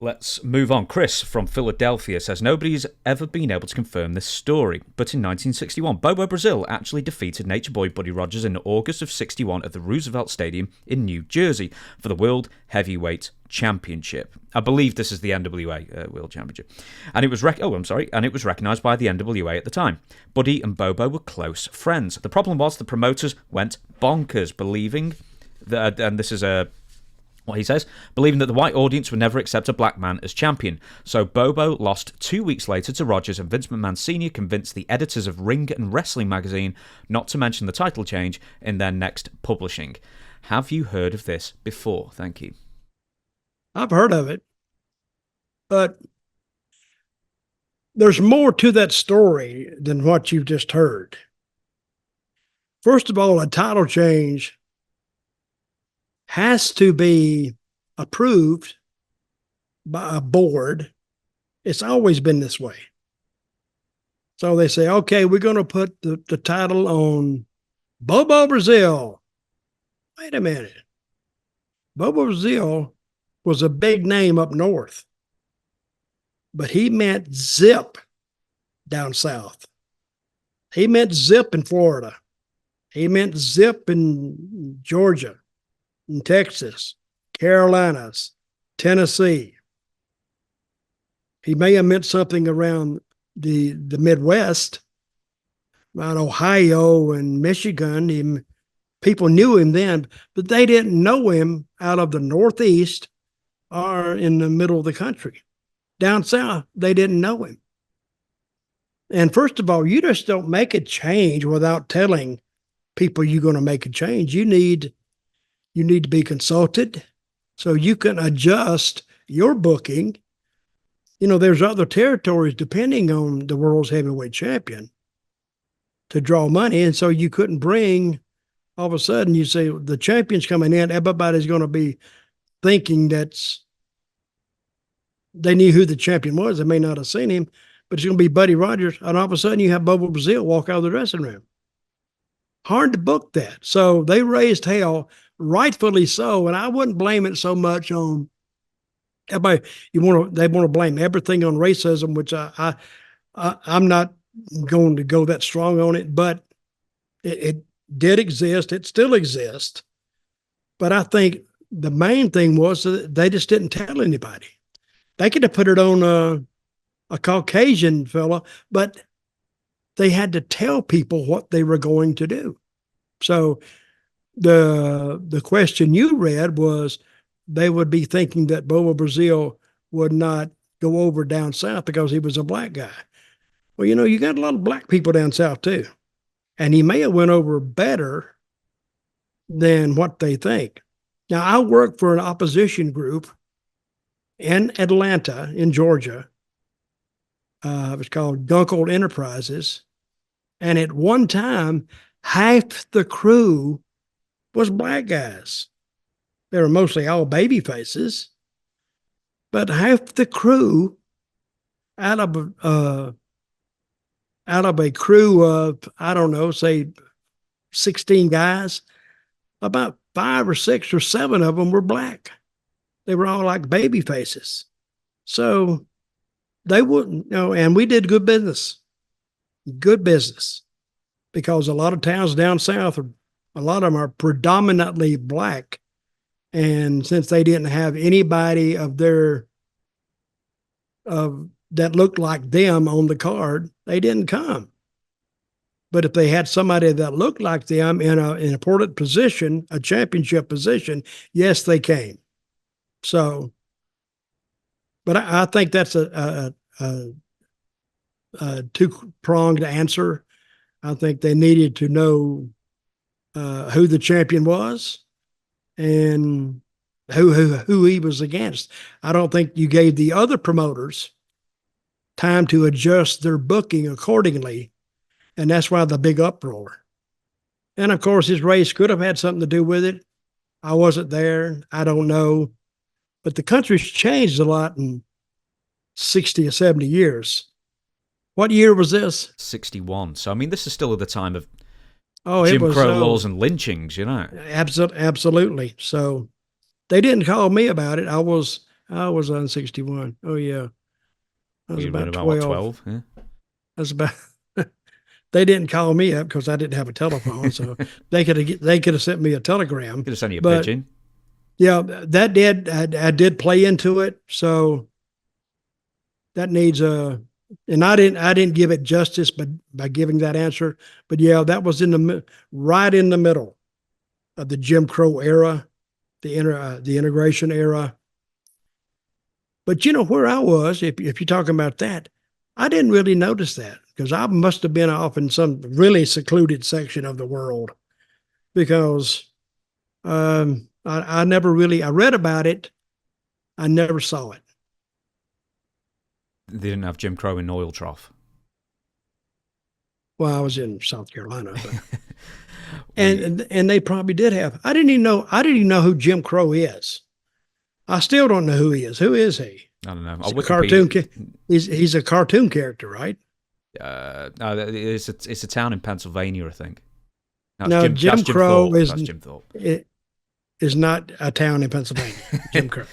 Let's move on. Chris from Philadelphia says nobody's ever been able to confirm this story, but in 1961, Bobo Brazil actually defeated Nature Boy Buddy Rogers in August of 61 at the Roosevelt Stadium in New Jersey for the World Heavyweight Championship. I believe this is the NWA World Championship, and it was and it was recognized by the NWA at the time. Buddy and Bobo were close friends. The problem was the promoters went bonkers, believing that, and this is what he says, believing that the white audience would never accept a black man as champion. So Bobo lost 2 weeks later to Rogers, and Vince McMahon Sr. convinced the editors of Ring and Wrestling magazine not to mention the title change in their next publishing. Have you heard of this before? Thank you. I've heard of it, but there's more to that story than what you've just heard. First of all, a title change has to be approved by a board. It's always been this way. So they say, okay, we're going to put the title on Bobo Brazil. Wait a minute. Bobo Brazil was a big name up north, but he meant zip down south. He meant zip in Florida. He meant zip in Georgia, in Texas, Carolinas, Tennessee. He may have meant something around the Midwest, around Ohio and Michigan. People knew him then, but they didn't know him out of the Northeast or in the middle of the country. Down south, they didn't know him. And first of all, you just don't make a change without telling people you're going to make a change. You need to be consulted so you can adjust your booking. You know, there's other territories depending on the world's heavyweight champion to draw money. And so you couldn't bring, all of a sudden you say the champion's coming in, everybody's going to be thinking they knew who the champion was. They may not have seen him, but it's going to be Buddy Rogers. And all of a sudden you have Bobo Brazil walk out of the dressing room. Hard to book that. So they raised hell, rightfully so. And I wouldn't blame it so much on everybody. They want to blame everything on racism, which I'm not going to go that strong on it, but it did exist. It still exists. But I think the main thing was that they just didn't tell anybody. They could have put it on a Caucasian fella, but they had to tell people what they were going to do. So the question you read was they would be thinking that Bobo Brazil would not go over down south because he was a black guy. Well, you know, you got a lot of black people down south too. And he may have went over better than what they think. Now, I work for an opposition group in Atlanta, in Georgia. It was called Gunkel Enterprises. And at one time, half the crew was black guys. They were mostly all baby faces. But half the crew, out of a crew of, I don't know, say 16 guys, about 5 or 6 or 7 of them were black. They were all like baby faces. So they wouldn't, and we did good business, because a lot of towns down south, a lot of them are predominantly black. And since they didn't have anybody that looked like them on the card, they didn't come. But if they had somebody that looked like them in an important position, a championship position, yes, they came. So, but I think that's a two-pronged answer. I think they needed to know who the champion was and who he was against. I don't think you gave the other promoters time to adjust their booking accordingly, and that's why the big uproar. And of course, his race could have had something to do with it. I wasn't there. I don't know. But the country's changed a lot in 60 or 70 years. What year was this? 61. So, I mean, this is still at the time of Jim Crow laws and lynchings, you know. Absolutely. So they didn't call me about it. I was I was on 61. Oh yeah, I was You were about about what, 12. 12? Yeah. I was about. They didn't call me up because I didn't have a telephone, so they could have sent me a telegram. Could have sent you a But pigeon. yeah, that did I did play into it, so that needs a. And I didn't give it justice, but by giving that answer. But yeah, that was right in the middle of the Jim Crow era, the integration era. But you know where I was, if you're talking about that, I didn't really notice that because I must have been off in some really secluded section of the world because I never really I read about it, I never saw it. They didn't have Jim Crow in Oil Trough. Well, I was in South Carolina, but, We, and they probably did have. I didn't even know who Jim Crow is. I still don't know who he is. Who is he? I don't know. He's a cartoon. He's a cartoon character, right? No, it's a town in Pennsylvania, I think. No, No, Jim Crow Thorpe. That's Jim Thorpe. is not a town in Pennsylvania. Jim Crow.